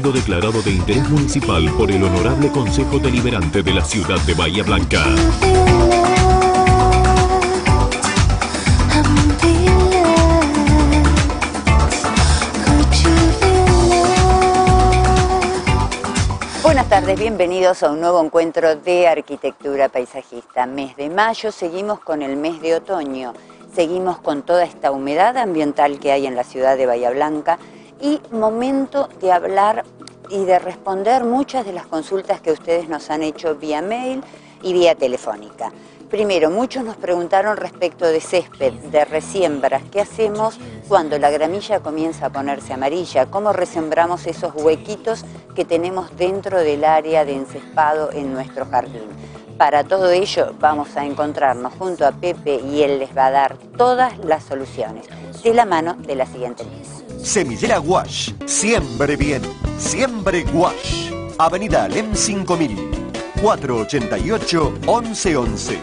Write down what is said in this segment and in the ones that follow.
sido declarado de interés municipal por el Honorable Consejo Deliberante de la ciudad de Bahía Blanca. Buenas tardes, bienvenidos a un nuevo encuentro de arquitectura paisajista. Mes de mayo, seguimos con el mes de otoño, seguimos con toda esta humedad ambiental que hay en la ciudad de Bahía Blanca y momento de hablar y de responder muchas de las consultas que ustedes nos han hecho vía mail y vía telefónica. Primero, muchos nos preguntaron respecto de césped, de resiembras. ¿Qué hacemos cuando la gramilla comienza a ponerse amarilla? ¿Cómo resembramos esos huequitos que tenemos dentro del área de encespado en nuestro jardín? Para todo ello vamos a encontrarnos junto a Pepe y él les va a dar todas las soluciones, de la mano de la siguiente mesa. Semillera Wash, siempre bien, siempre Wash. Avenida Alem 5000. 488-1111.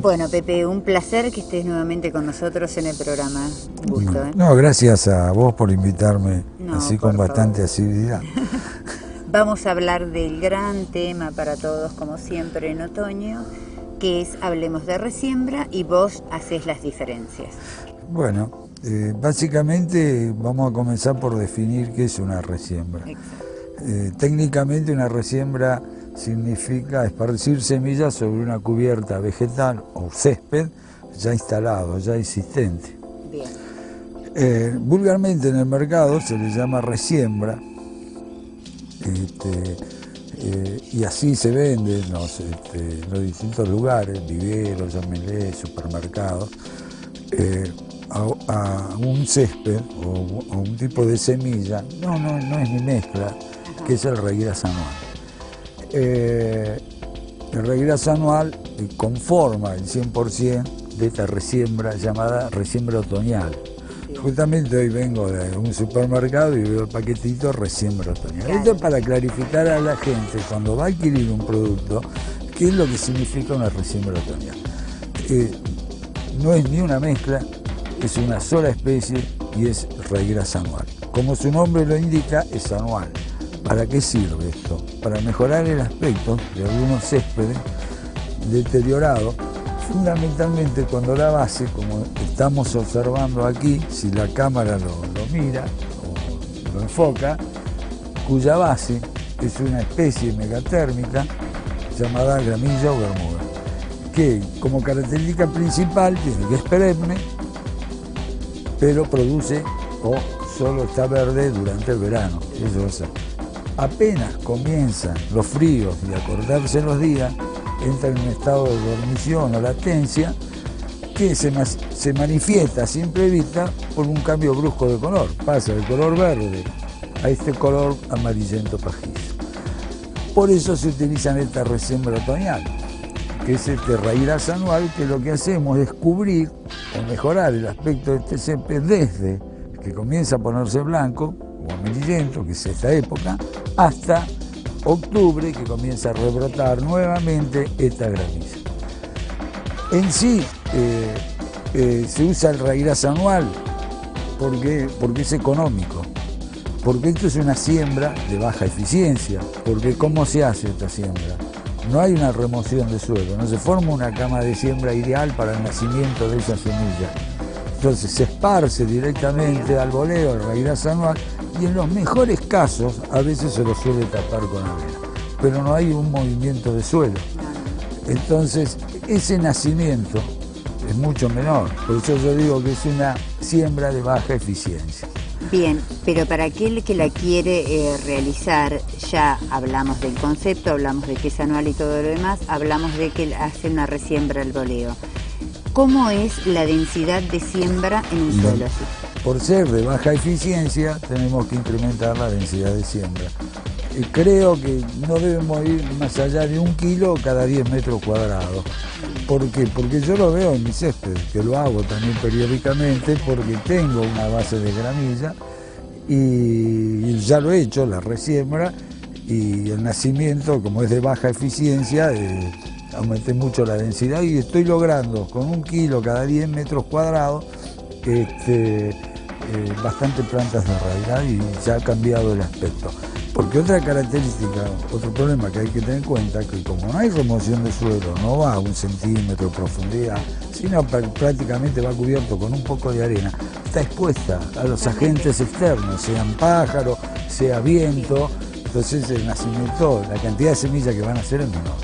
Bueno, Pepe, un placer que estés nuevamente con nosotros en el programa. Un gusto, ¿eh? No, gracias a vos por invitarme, así con bastante asiduidad. Vamos a hablar del gran tema para todos, como siempre en otoño, que es hablemos de resiembra y vos haces las diferencias. Bueno, básicamente vamos a comenzar por definir qué es una resiembra. Técnicamente una resiembra significa esparcir semillas sobre una cubierta vegetal o césped ya instalado, ya existente. Bien. Vulgarmente en el mercado se le llama resiembra. Y así se vende en los distintos lugares, viveros, llámenle, supermercados, a un césped o un tipo de semilla, no es ni mezcla, que es el regras anual. El regras anual conforma el 100% de esta resiembra llamada resiembra otoñal. Justamente hoy vengo de un supermercado y veo el paquetito resiembra otoñal. Esto es para clarificar a la gente cuando va a adquirir un producto qué es lo que significa una resiembra otoñal. No es ni una mezcla, es una sola especie y es regras anual. Como su nombre lo indica, es anual. ¿Para qué sirve esto? Para mejorar el aspecto de algunos céspedes deteriorados, fundamentalmente cuando la base, como estamos observando aquí, si la cámara lo mira o lo enfoca, cuya base es una especie megatérmica llamada gramilla o bermuda, que como característica principal tiene que es perenne, pero produce o solo está verde durante el verano. Eso es. Apenas comienzan los fríos y a cortarse los días, entra en un estado de dormición o latencia que se manifiesta a simple vista por un cambio brusco de color. Pasa del color verde a este color amarillento pajizo. Por eso se utilizan esta resiembra otoñal, que es este regras anual, que lo que hacemos es cubrir o mejorar el aspecto de este césped desde que comienza a ponerse blanco o amarillento, que es esta época, hasta octubre, que comienza a rebrotar nuevamente esta gramilla. En sí se usa el regras anual porque es económico, porque esto es una siembra de baja eficiencia, porque ¿cómo se hace esta siembra? No hay una remoción de suelo, no se forma una cama de siembra ideal para el nacimiento de esa semilla. Entonces se esparce directamente al voleo, el regras anual, y en los mejores casos a veces se lo suele tapar con arena, pero no hay un movimiento de suelo. Entonces ese nacimiento es mucho menor, por eso yo digo que es una siembra de baja eficiencia. Bien, pero para aquel que la quiere realizar, ya hablamos del concepto, hablamos de que es anual y todo lo demás, hablamos de que hace una resiembra al voleo. ¿Cómo es la densidad de siembra en un suelo así? Por ser de baja eficiencia, tenemos que incrementar la densidad de siembra. Creo que no debemos ir más allá de 1 kilo cada 10 metros cuadrados. ¿Por qué? Porque yo lo veo en mi césped, que lo hago también periódicamente, porque tengo una base de gramilla y ya lo he hecho, la resiembra, y el nacimiento, como es de baja eficiencia, aumenté mucho la densidad y estoy logrando con 1 kilo cada 10 metros cuadrados bastante plantas de arraigar y ya ha cambiado el aspecto. Porque otra característica, otro problema que hay que tener en cuenta, que como no hay remoción de suelo, no va a 1 centímetro de profundidad, sino prácticamente va cubierto con un poco de arena, está expuesta a los agentes externos, sean pájaros, sea viento, entonces el nacimiento, la cantidad de semillas que van a hacer es menor.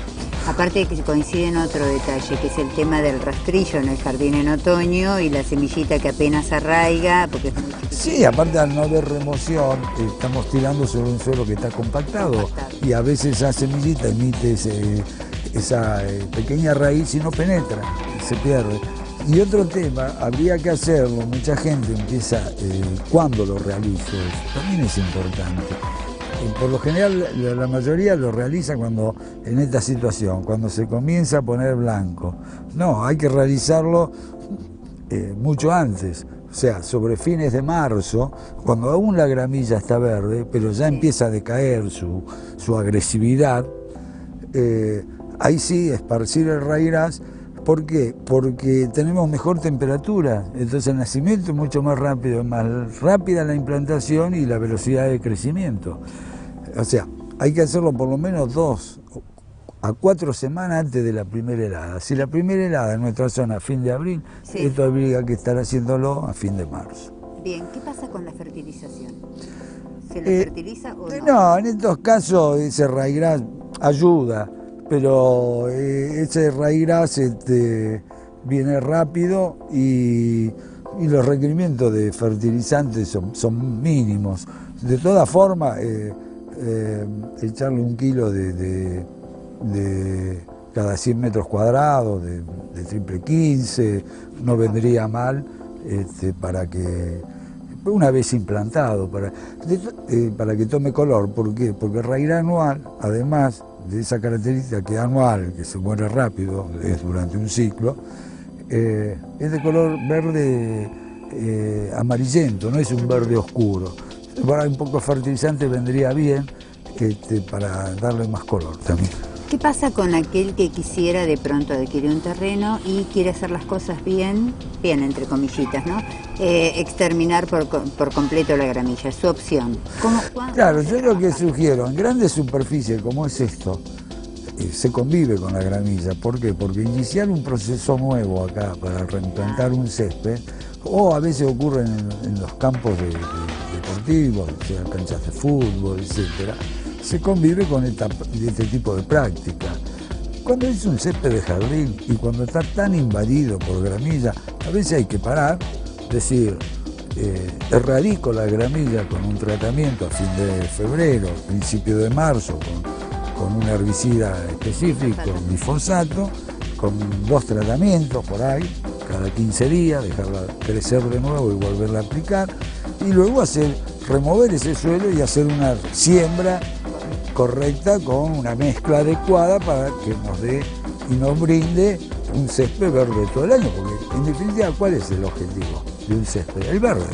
Aparte de que coincide en otro detalle, que es el tema del rastrillo en el jardín en otoño y la semillita que apenas arraiga, porque es muy chiquitita. Sí, aparte al no haber remoción, estamos tirando sobre un suelo que está compactado y a veces esa semillita emite esa pequeña raíz y no penetra, se pierde. Y otro tema, habría que hacerlo, mucha gente empieza, cuando lo realizo, eso también es importante. Por lo general, la mayoría lo realiza cuando en esta situación, cuando se comienza a poner blanco. No, hay que realizarlo mucho antes, o sea, sobre fines de marzo, cuando aún la gramilla está verde, pero ya empieza a decaer su agresividad, ahí sí, esparcir el raíraz. ¿Por qué? Porque tenemos mejor temperatura, entonces el nacimiento es mucho más rápido, es más rápida la implantación y la velocidad de crecimiento. O sea, hay que hacerlo por lo menos 2 a 4 semanas antes de la primera helada. Si la primera helada en nuestra zona a fin de abril, sí, esto habría que estar haciéndolo a fin de marzo. Bien, ¿qué pasa con la fertilización? ¿Se la fertiliza o no? No, en estos casos ese raíraz ayuda, pero ese raíraz viene rápido y los requerimientos de fertilizantes son mínimos. De todas formas, echarle 1 kilo de cada 100 metros cuadrados de triple 15 no vendría mal para que, una vez implantado, para que tome color. ¿Por qué? Porque el raíraz anual, además de esa característica que es anual, que se muere rápido, es durante un ciclo, es de color verde amarillento, no es un verde oscuro. Para un poco fertilizante vendría bien para darle más color también. ¿Qué pasa con aquel que quisiera de pronto adquirir un terreno y quiere hacer las cosas bien entre comillitas, ¿no? Exterminar por completo la gramilla, es su opción. Claro, yo lo que sugiero, en grandes superficies como es esto, se convive con la gramilla. ¿Por qué? Porque iniciar un proceso nuevo acá para reimplantar un césped, o a veces ocurre en los campos deportivos, o sea, canchas de fútbol, etcétera, se convive con este tipo de práctica. Cuando es un césped de jardín y cuando está tan invadido por gramilla, a veces hay que parar, decir, erradico la gramilla con un tratamiento a fin de febrero, principio de marzo, con un herbicida específico, glifosato, con 2 tratamientos por ahí, cada 15 días, dejarla crecer de nuevo y volverla a aplicar, y luego remover ese suelo y hacer una siembra correcta con una mezcla adecuada para que nos dé y nos brinde un césped verde todo el año, porque en definitiva, ¿cuál es el objetivo de un césped? El verde,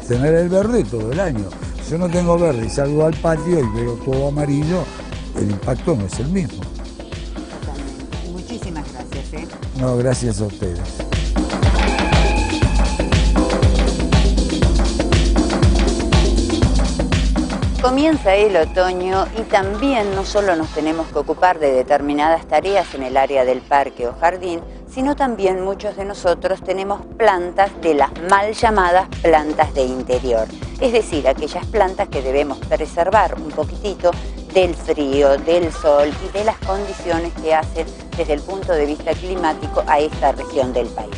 tener el verde todo el año. Si yo no tengo verde y salgo al patio y veo todo amarillo, el impacto no es el mismo. Totalmente. Muchísimas gracias. No, gracias a ustedes. Comienza el otoño y también no solo nos tenemos que ocupar de determinadas tareas en el área del parque o jardín, sino también muchos de nosotros tenemos plantas de las mal llamadas plantas de interior. Es decir, aquellas plantas que debemos preservar un poquitito del frío, del sol y de las condiciones que hacen desde el punto de vista climático a esta región del país.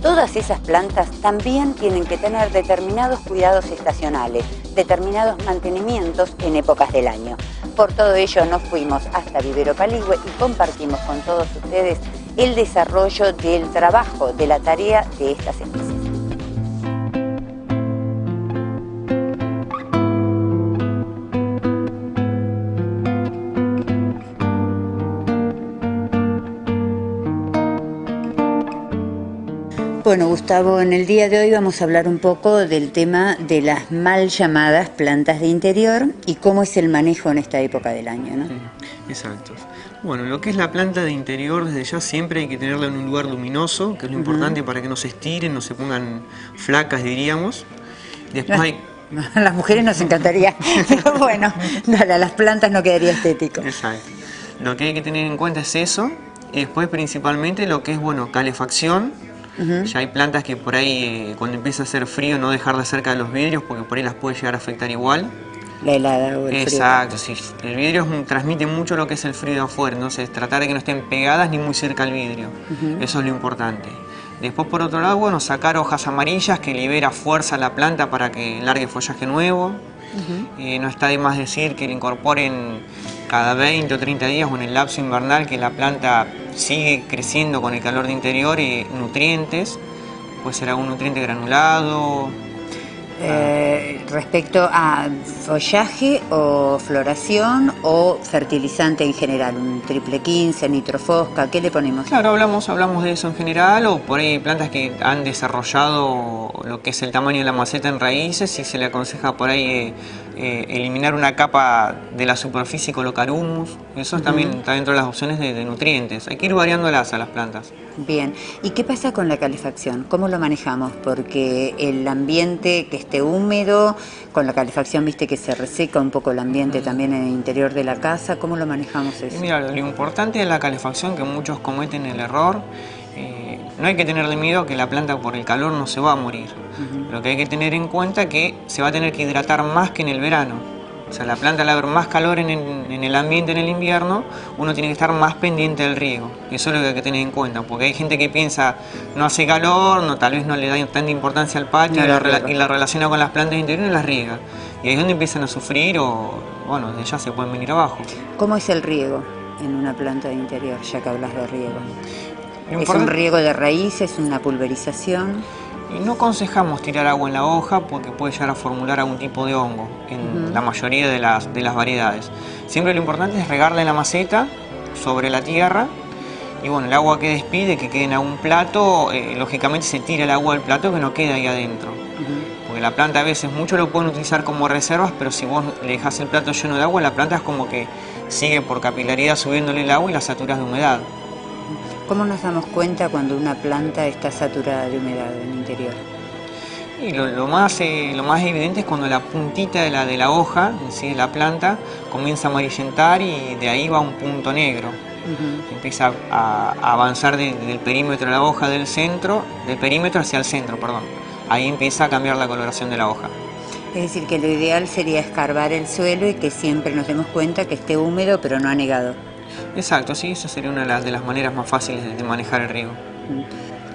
Todas esas plantas también tienen que tener determinados cuidados estacionales, determinados mantenimientos en épocas del año. Por todo ello nos fuimos hasta Vivero Paligüe y compartimos con todos ustedes el desarrollo del trabajo, de la tarea de estas especies. Bueno, Gustavo, en el día de hoy vamos a hablar un poco del tema de las mal llamadas plantas de interior y cómo es el manejo en esta época del año, ¿no? Exacto. Bueno, lo que es la planta de interior, desde ya siempre hay que tenerla en un lugar luminoso, que es lo importante para que no se estiren, no se pongan flacas, diríamos. Después hay... A las mujeres nos encantaría, pero bueno, a las plantas no quedaría estético. Exacto. Lo que hay que tener en cuenta es eso. Y después principalmente lo que es, bueno, calefacción. Ya hay plantas que por ahí, cuando empieza a hacer frío, no dejarlas cerca de los vidrios, porque por ahí las puede llegar a afectar igual. La helada o el frío. Exacto, sí. El vidrio transmite mucho lo que es el frío de afuera, entonces tratar de que no estén pegadas ni muy cerca al vidrio. Eso es lo importante. Después, por otro lado, bueno, sacar hojas amarillas que libera fuerza a la planta para que largue follaje nuevo. No está de más decir que le incorporen cada 20 o 30 días o en el lapso invernal que la planta sigue creciendo con el calor de interior y nutrientes. Puede ser algún nutriente granulado. Respecto a follaje o floración o fertilizante en general, un triple 15, nitrofosca, ¿qué le ponemos? Claro, hablamos de eso en general, o por ahí plantas que han desarrollado lo que es el tamaño de la maceta en raíces y se le aconseja por ahí eliminar una capa de la superficie y colocar humus. Eso también está dentro de las opciones de nutrientes. Hay que ir variándolas a las plantas. Bien, ¿y qué pasa con la calefacción? ¿Cómo lo manejamos? Porque el ambiente que esté húmedo, con la calefacción viste que se reseca un poco el ambiente también en el interior de la casa, ¿cómo lo manejamos eso? Mira, lo importante de la calefacción, que muchos cometen el error, no hay que tenerle miedo a que la planta por el calor no se va a morir. Lo que hay que tener en cuenta es que se va a tener que hidratar más que en el verano. O sea, la planta al haber más calor en el ambiente en el invierno, uno tiene que estar más pendiente del riego. Eso es lo que hay que tener en cuenta, porque hay gente que piensa, no hace calor, tal vez no le da tanta importancia al patio y la relaciona con las plantas interiores y las riega. Y ahí es donde empiezan a sufrir o, bueno, de ya se pueden venir abajo. ¿Cómo es el riego en una planta de interior, ya que hablas de riego? ¿Es un riego de raíces, una pulverización? Y no aconsejamos tirar agua en la hoja porque puede llegar a formular algún tipo de hongo en la mayoría de las variedades. Siempre lo importante es regarla en la maceta, sobre la tierra, y bueno, el agua que despide, que quede en algún plato, lógicamente se tira el agua del plato que no queda ahí adentro. Porque la planta a veces muchos lo pueden utilizar como reservas, pero si vos le dejás el plato lleno de agua, la planta es como que sigue por capilaridad subiéndole el agua y la saturas de humedad. ¿Cómo nos damos cuenta cuando una planta está saturada de humedad en el interior? Y lo más evidente es cuando la puntita de la hoja, ¿sí?, de la planta, comienza a amarillentar y de ahí va un punto negro. Empieza a avanzar del perímetro de la hoja del perímetro hacia el centro, perdón. Ahí empieza a cambiar la coloración de la hoja. Es decir, que lo ideal sería escarbar el suelo y que siempre nos demos cuenta que esté húmedo pero no anegado. Exacto, sí, esa sería una de las maneras más fáciles de manejar el riego.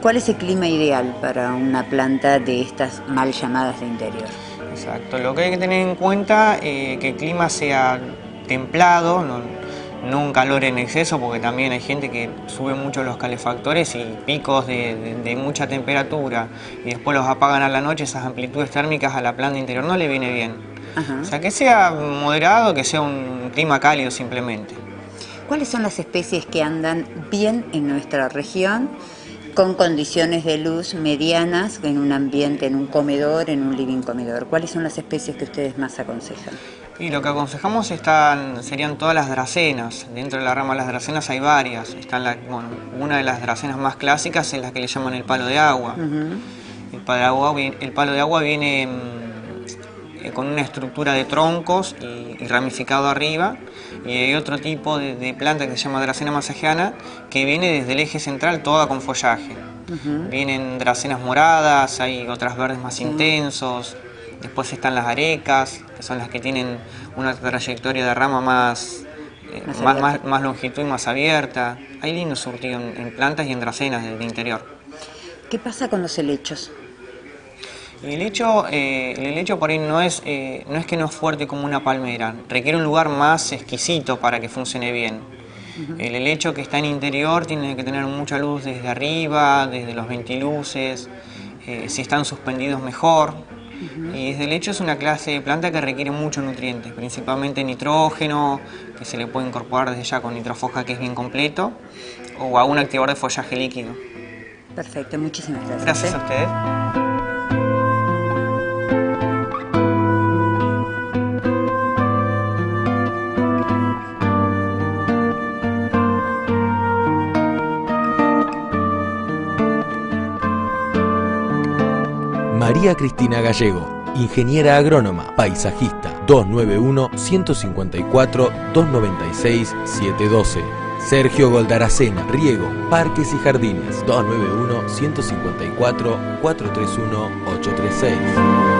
¿Cuál es el clima ideal para una planta de estas mal llamadas de interior? Exacto, lo que hay que tener en cuenta es que el clima sea templado, no un calor en exceso, porque también hay gente que sube mucho los calefactores y picos de mucha temperatura y después los apagan a la noche, esas amplitudes térmicas a la planta interior no le viene bien. O sea, que sea moderado, que sea un clima cálido simplemente. ¿Cuáles son las especies que andan bien en nuestra región con condiciones de luz medianas en un ambiente, en un comedor, en un living comedor? ¿Cuáles son las especies que ustedes más aconsejan? Y lo que aconsejamos serían todas las dracenas. Dentro de la rama de las dracenas hay varias. Una de las dracenas más clásicas es la que le llaman el palo de agua. El palo de agua viene con una estructura de troncos y ramificado arriba. Y hay otro tipo de planta que se llama dracena masagiana, que viene desde el eje central toda con follaje. Vienen dracenas moradas, hay otras verdes más intensos. Después están las arecas, que son las que tienen una trayectoria de rama más longitud y más abierta. Hay lindo surtido en plantas y en dracenas del interior. ¿Qué pasa con los helechos? El helecho por ahí no es que no es fuerte como una palmera, requiere un lugar más exquisito para que funcione bien. El helecho que está en interior tiene que tener mucha luz desde arriba, desde los ventiluces, si están suspendidos mejor. Y desde el helecho es una clase de planta que requiere muchos nutrientes, principalmente nitrógeno, que se le puede incorporar desde ya con nitrofosca, que es bien completo, o a un activador de follaje líquido. Perfecto, muchísimas gracias. Gracias a ustedes. María Cristina Gallego, ingeniera agrónoma, paisajista, 291-154-296-712. Sergio Goldaracena, riego, parques y jardines, 291-154-431-836.